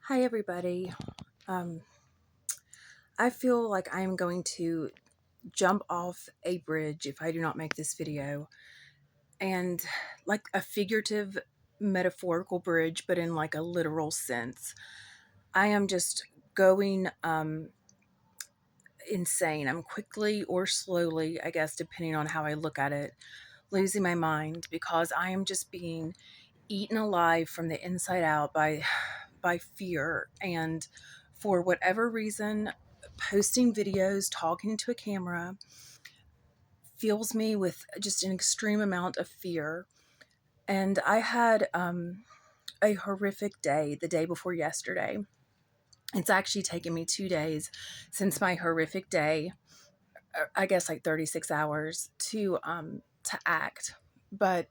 Hi, everybody. Um, I feel like I am going to jump off a bridge if I do not make this video. And like a figurative, metaphorical bridge, but in like a literal sense. I am just going insane. I'm quickly or slowly, I guess, depending on how I look at it, losing my mind because I am just being eaten alive from the inside out by fear. And for whatever reason, posting videos, talking to a camera fills me with just an extreme amount of fear. And I had a horrific day the day before yesterday. It's actually taken me 2 days since my horrific day, I guess like 36 hours to act. But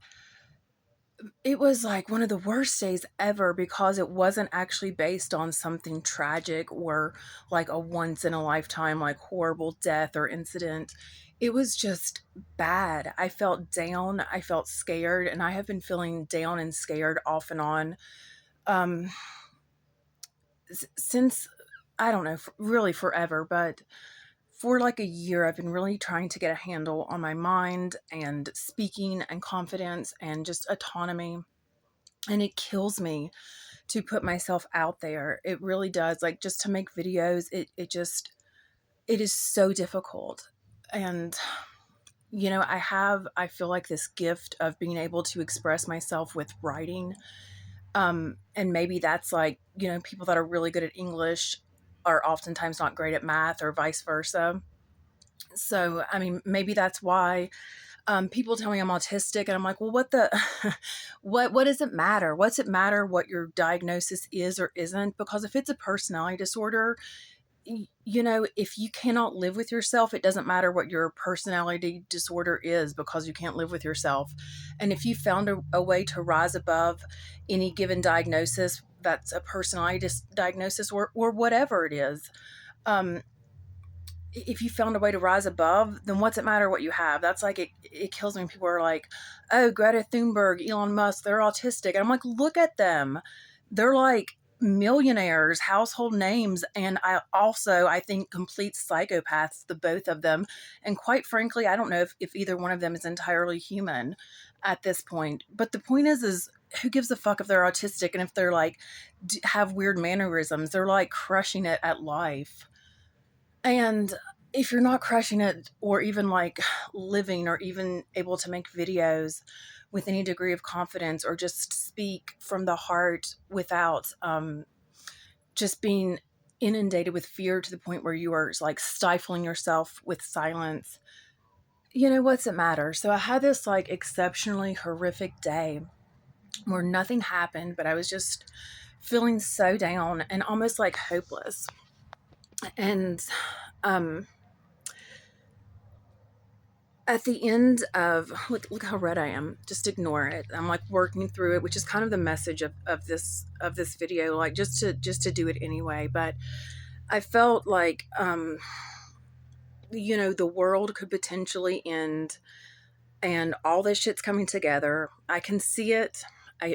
it was like one of the worst days ever because it wasn't actually based on something tragic or like a once in a lifetime, like horrible death or incident. It was just bad. I felt down. I felt scared. And I have been feeling down and scared off and on um, since, I don't know, really forever. But for like a year, I've been really trying to get a handle on my mind and speaking and confidence and just autonomy. And it kills me to put myself out there. It really does. Like just to make videos, it is so difficult. And I feel like this gift of being able to express myself with writing. And maybe that's like, people that are really good at English are oftentimes not great at math or vice versa. So, I mean, maybe that's why people tell me I'm autistic, and I'm like, well, what the, what does it matter? What's it matter what your diagnosis is or isn't? Because if it's a personality disorder, if you cannot live with yourself, it doesn't matter what your personality disorder is because you can't live with yourself. And if you found a way to rise above any given diagnosis, that's a personality diagnosis or whatever it is, um, if you found a way to rise above, then what's it matter what you have? That's like, it kills me when people are like, oh, Greta Thunberg, Elon Musk, they're autistic. And I'm like, look at them. They're like millionaires, household names. And I think complete psychopaths, the both of them. And quite frankly, I don't know if either one of them is entirely human at this point. But the point is who gives a fuck if they're autistic and if they're like, have weird mannerisms? They're like crushing it at life. And if you're not crushing it or even like living or even able to make videos with any degree of confidence or just speak from the heart without just being inundated with fear to the point where you are like stifling yourself with silence, what's it matter? So I had this like exceptionally horrific day where nothing happened, but I was just feeling so down and almost like hopeless. And um at the end of look how red I am. Just ignore it. I'm like working through it, which is kind of the message of this video, like just to do it anyway. But I felt like the world could potentially end and all this shit's coming together. I can see it.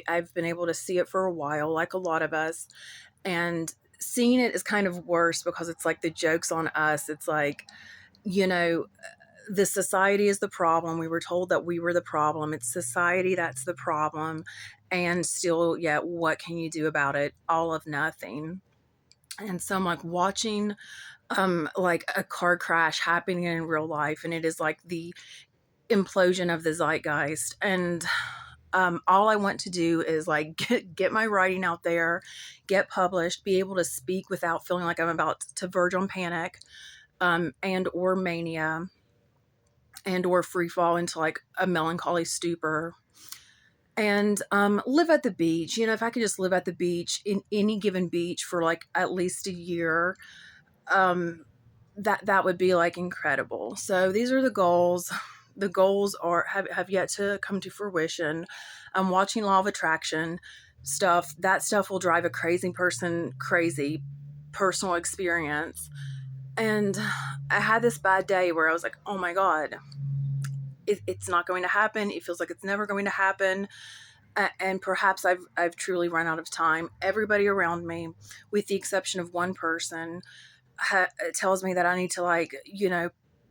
I've been able to see it for a while, like a lot of us. And seeing it is kind of worse because it's like the joke's on us. It's like, you know, the society is the problem. We were told that we were the problem. It's society that's the problem. And still, yeah, what can you do about it? All of nothing. And so I'm like watching like a car crash happening in real life, and it is like the implosion of the zeitgeist. And all I want to do is like get my writing out there, get published, be able to speak without feeling like I'm about to verge on panic, and or mania, and or free fall into like a melancholy stupor, and live at the beach. If I could just live at the beach, in any given beach, for like at least a year, that would be like incredible. So these are the goals. The goals have yet to come to fruition. I'm watching Law of Attraction stuff. That stuff will drive a crazy person crazy. Personal experience. And I had this bad day where I was like, oh my God, it's not going to happen. It feels like it's never going to happen. And perhaps I've truly run out of time. Everybody around me, with the exception of one person, tells me that I need to, like,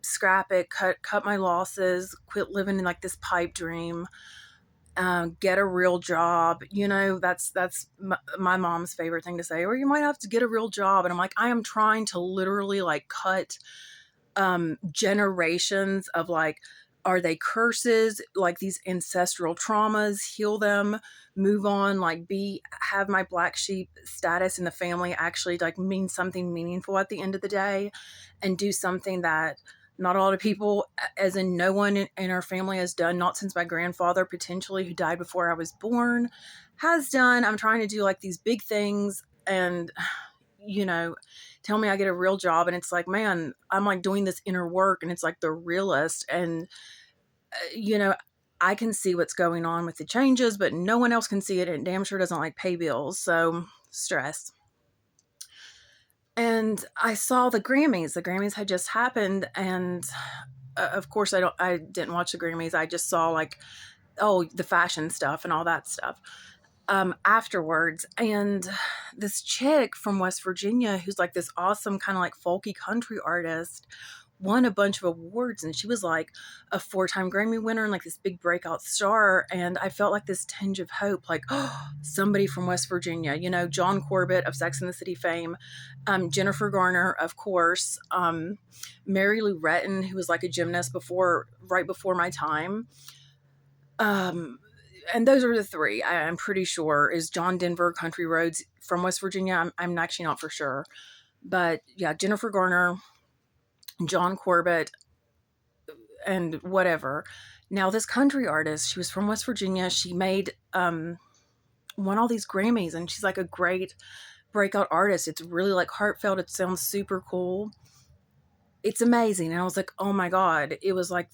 scrap it, cut my losses, quit living in like this pipe dream, get a real job. That's my mom's favorite thing to say. Or you might have to get a real job, and I'm like, I am trying to literally like cut generations of, like, are they curses, like these ancestral traumas, heal them, move on, like have my black sheep status in the family actually like mean something meaningful at the end of the day, and do something that not a lot of people, as in no one in our family has done, not since my grandfather potentially, who died before I was born, has done. I'm trying to do like these big things, and you know, tell me I get a real job. And it's like, man, I'm like doing this inner work, and it's like the realist. And, you know, I can see what's going on with the changes, but no one else can see it. And damn sure doesn't like pay bills. So stress. And I saw the Grammys. The Grammys had just happened. And of course, I didn't watch the Grammys. I just saw like, oh, the fashion stuff and all that stuff afterwards. And this chick from West Virginia, who's like this awesome kind of like folky country artist, won a bunch of awards, and she was like a 4-time Grammy winner and like this big breakout star. And I felt like this tinge of hope, like, oh, somebody from West Virginia, John Corbett of Sex and the City fame, Jennifer Garner, of course, Mary Lou Retton, who was like a gymnast right before my time. And those are the three I'm pretty sure. Is John Denver, Country Roads from West Virginia? I'm actually not for sure. But yeah, Jennifer Garner, John Corbett, and whatever. Now, this country artist, she was from West Virginia. She won all these Grammys, and she's like a great breakout artist. It's really like heartfelt. It sounds super cool. It's amazing. And I was like, oh my God. It was like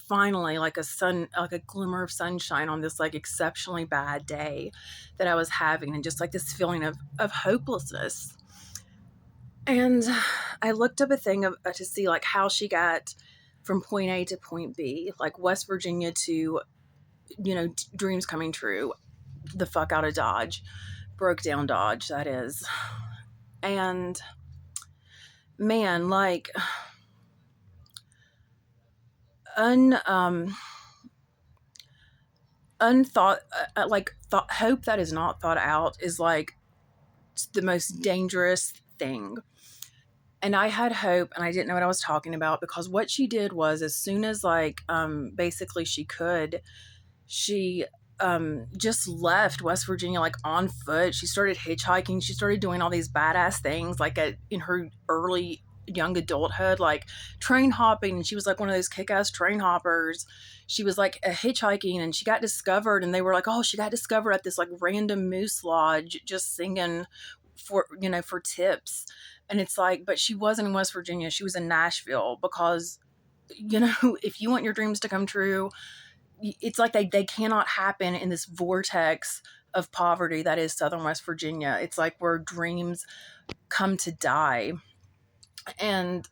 finally like like a glimmer of sunshine on this like exceptionally bad day that I was having, and just like this feeling of hopelessness. And I looked up a thing to see like how she got from point A to point B, like West Virginia to, dreams coming true, the fuck out of Dodge, broke down Dodge, that is. And man, like un unthought like thought hope that is not thought out is like the most dangerous thing. And I had hope, and I didn't know what I was talking about, because what she did was, as soon as like basically she just left West Virginia like on foot. She started hitchhiking. She started doing all these badass things like in her early young adulthood, like train hopping. And she was like one of those kick-ass train hoppers. She was like hitchhiking, and she got discovered, and they were like, oh, she got discovered at this like random moose lodge just singing for tips. And it's like, but she wasn't in West Virginia. She was in Nashville, because if you want your dreams to come true, it's like they cannot happen in this vortex of poverty that is Southern West Virginia. It's like where dreams come to die. And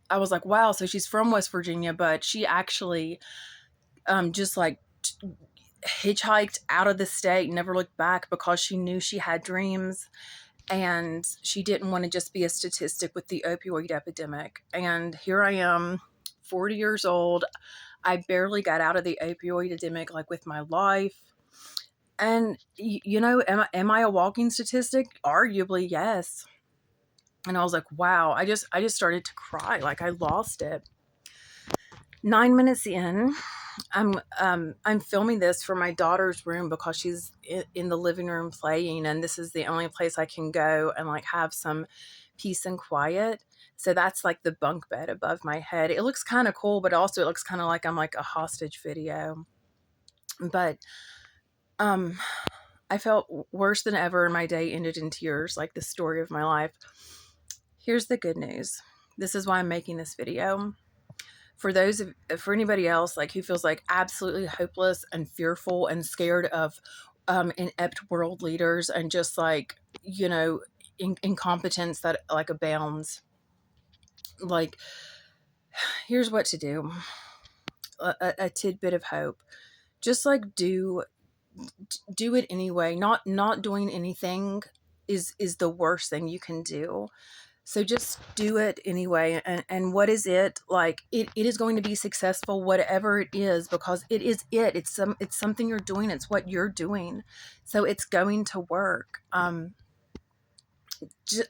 I was like, wow, so she's from West Virginia, but she actually just like hitchhiked out of the state, never looked back, because she knew she had dreams, and she didn't want to just be a statistic with the opioid epidemic. And here I am, 40 years old. I barely got out of the opioid epidemic, like, with my life. And, am I a walking statistic? Arguably, yes. And I was like, wow, I just started to cry. Like, I lost it. 9 minutes in, I'm filming this for my daughter's room, because she's in the living room playing, and this is the only place I can go and like have some peace and quiet. So that's like the bunk bed above my head. It looks kind of cool, but also it looks kind of like I'm like a hostage video. But I felt worse than ever, and my day ended in tears, like the story of my life. Here's the good news. This is why I'm making this video. For anybody else like who feels like absolutely hopeless and fearful and scared of inept world leaders, and just like incompetence that like abounds, like, here's what to do. A tidbit of hope. Just like do do it anyway. Not doing anything is the worst thing you can do. So just do it anyway. And what is it like? It is going to be successful, whatever it is, because it's something you're doing. It's what you're doing. So it's going to work.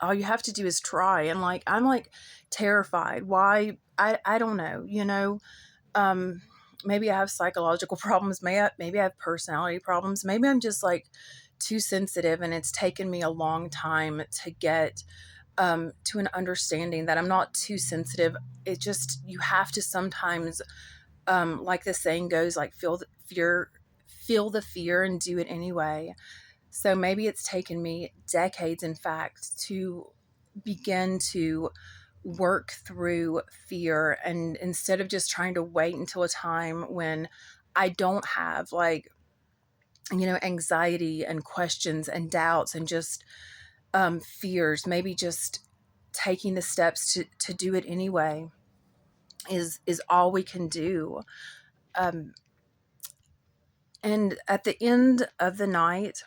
All you have to do is try. And like, I'm like terrified. Why? I don't know, um, maybe I have psychological problems. Maybe I have personality problems. Maybe I'm just like too sensitive, and it's taken me a long time to get to an understanding that I'm not too sensitive. It just, you have to sometimes, like the saying goes, like feel the fear and do it anyway. So maybe it's taken me decades, in fact, to begin to work through fear. And instead of just trying to wait until a time when I don't have, like, anxiety and questions and doubts and just fears, maybe just taking the steps to do it anyway is all we can do. Um, and at the end of the night,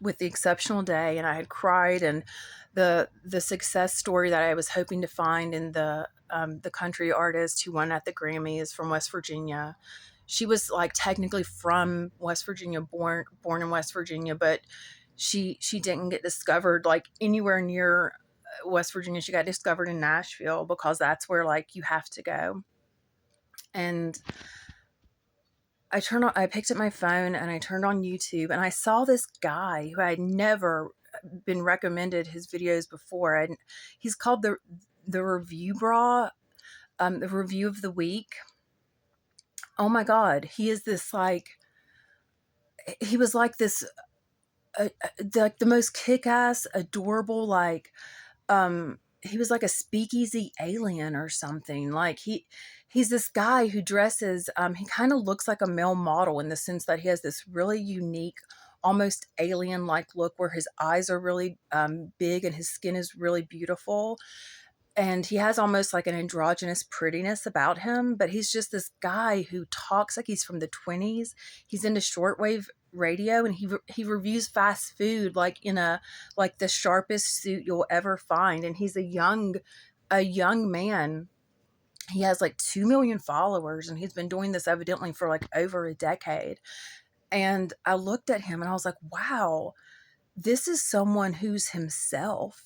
with the exceptional day, and I had cried, and the success story that I was hoping to find in the country artist who won at the Grammys from West Virginia. She was like technically from West Virginia, born in West Virginia, but she didn't get discovered like anywhere near West Virginia. She got discovered in Nashville, because that's where like you have to go. And I picked up my phone and I turned on YouTube, and I saw this guy who I had never been recommended his videos before. And he's called the Review Bra, the Review of the Week. Oh my God, he is this like, he was like this, like the most kick-ass, adorable, like, he was like a speakeasy alien or something. Like he's this guy who dresses, he kind of looks like a male model in the sense that he has this really unique, almost alien like look, where his eyes are really big and his skin is really beautiful. And he has almost like an androgynous prettiness about him, but he's just this guy who talks like he's from the 20s. He's into shortwave radio, and he reviews fast food like in a, like the sharpest suit you'll ever find. And he's a young man. He has like 2 million followers, and he's been doing this evidently for like over a decade. And I looked at him and I was like, wow, this is someone who's himself,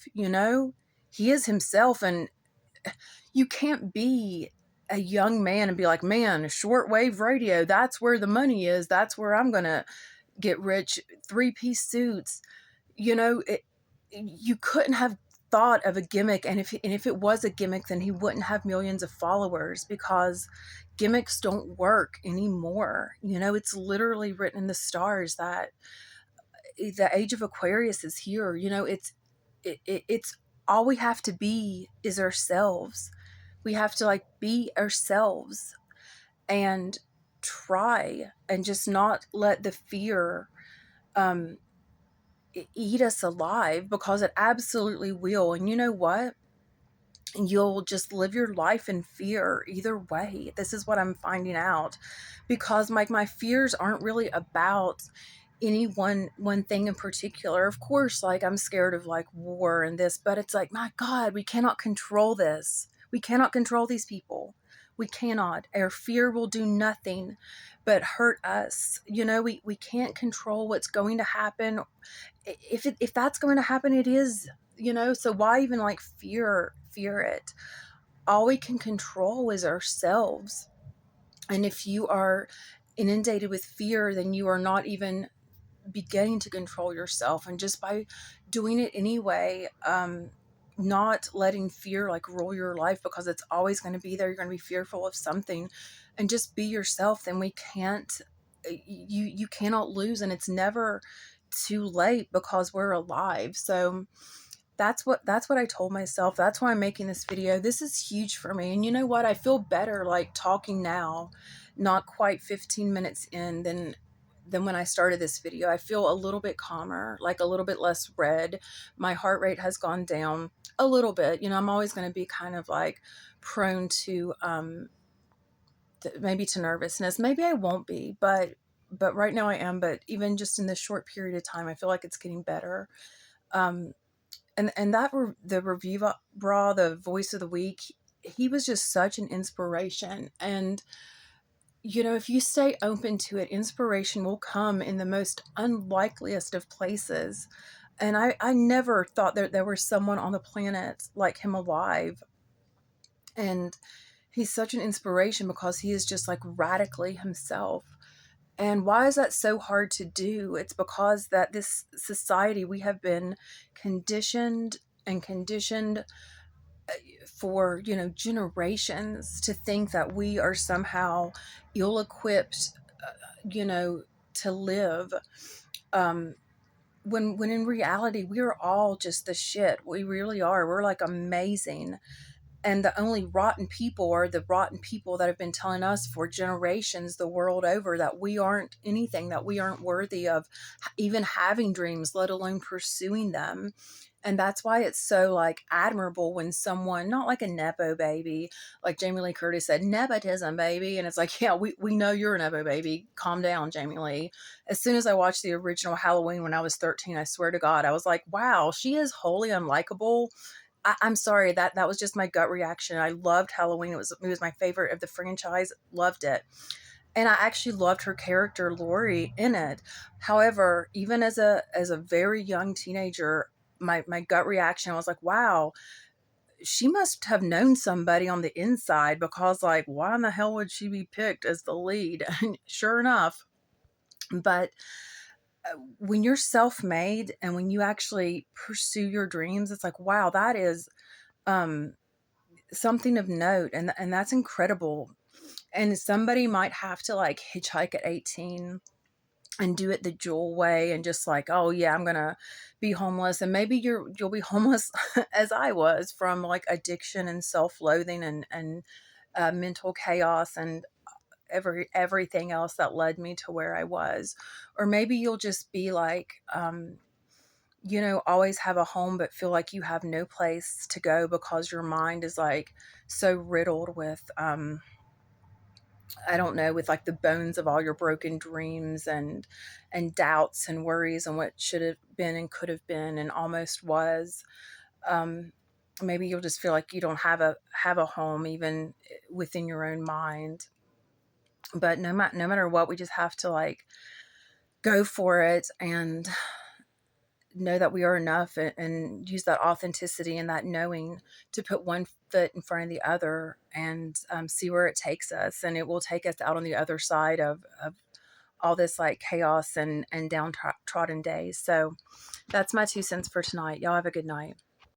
he is himself. And you can't be a young man and be like, man, shortwave radio, that's where the money is. That's where I'm going to get rich. 3-piece suits, you couldn't have thought of a gimmick. And if it was a gimmick, then he wouldn't have millions of followers, because gimmicks don't work anymore. It's literally written in the stars that the age of Aquarius is here. It's all we have to be is ourselves. We have to like be ourselves and try, and just not let the fear um eat us alive, because it absolutely will. And you know what? You'll just live your life in fear either way. This is what I'm finding out, because like my fears aren't really about any one thing in particular. Of course, like I'm scared of like war and this, but it's like, my God, we cannot control this. We cannot control these people. We cannot. Our fear will do nothing but hurt us. We can't control what's going to happen. If that's going to happen, it is, so why even like fear it? All we can control is ourselves. And if you are inundated with fear, then you are not even beginning to control yourself. And just by doing it anyway, not letting fear like rule your life, because it's always going to be there. You're going to be fearful of something, and just be yourself. Then we can't, you cannot lose, and it's never too late, because we're alive. So that's what I told myself. That's why I'm making this video. This is huge for me. And you know what? I feel better like talking now, not quite 15 minutes in, than when I started this video. I feel a little bit calmer, like a little bit less red. My heart rate has gone down a little bit. I'm always going to be kind of like prone to maybe to nervousness. Maybe I won't be, but but right now I am. But even just in this short period of time, I feel like it's getting better. Um, and the review bra, the voice of the week, he was just such an inspiration. And if you stay open to it, inspiration will come in the most unlikeliest of places. And I never thought that there was someone on the planet like him alive. And he's such an inspiration because he is just like radically himself. And why is that so hard to do? It's because that this society, we have been conditioned and conditioned for, generations to think that we are somehow ill equipped, you know, to live. Um, when in reality, we're all just the shit. We really are. We're like amazing. And the only rotten people are the rotten people that have been telling us for generations the world over that we aren't anything, that we aren't worthy of even having dreams, let alone pursuing them. And that's why it's so like admirable when someone, not like a Nepo baby, like Jamie Lee Curtis said, nepotism, baby. And it's like, yeah, we know you're a Nepo baby. Calm down, Jamie Lee. As soon as I watched the original Halloween when I was 13, I swear to God, I was like, wow, she is wholly unlikable. I'm sorry, that was just my gut reaction. I loved Halloween. It was my favorite of the franchise. Loved it. And I actually loved her character Lori in it. However, even as a very young teenager, my gut reaction was like, wow, she must have known somebody on the inside, because like why in the hell would she be picked as the lead? And sure enough, but when you're self-made and when you actually pursue your dreams, it's like, wow, that is um something of note, and that's incredible. And somebody might have to like hitchhike at 18 and do it the Jewel way and just like, oh yeah, I'm gonna be homeless. And maybe you'll be homeless as I was, from like addiction and self-loathing and mental chaos and everything else that led me to where I was. Or maybe you'll just be like, always have a home but feel like you have no place to go because your mind is like so riddled with I don't know, with like the bones of all your broken dreams and doubts and worries and what should have been and could have been and almost was. Um, Maybe you'll just feel like you don't have a home even within your own mind. But no matter what, we just have to like go for it and know that we are enough, and use that authenticity and that knowing to put one foot in front of the other, and see where it takes us. And it will take us out on the other side of all this like chaos and downtrodden days. So that's my 2 cents for tonight. Y'all have a good night.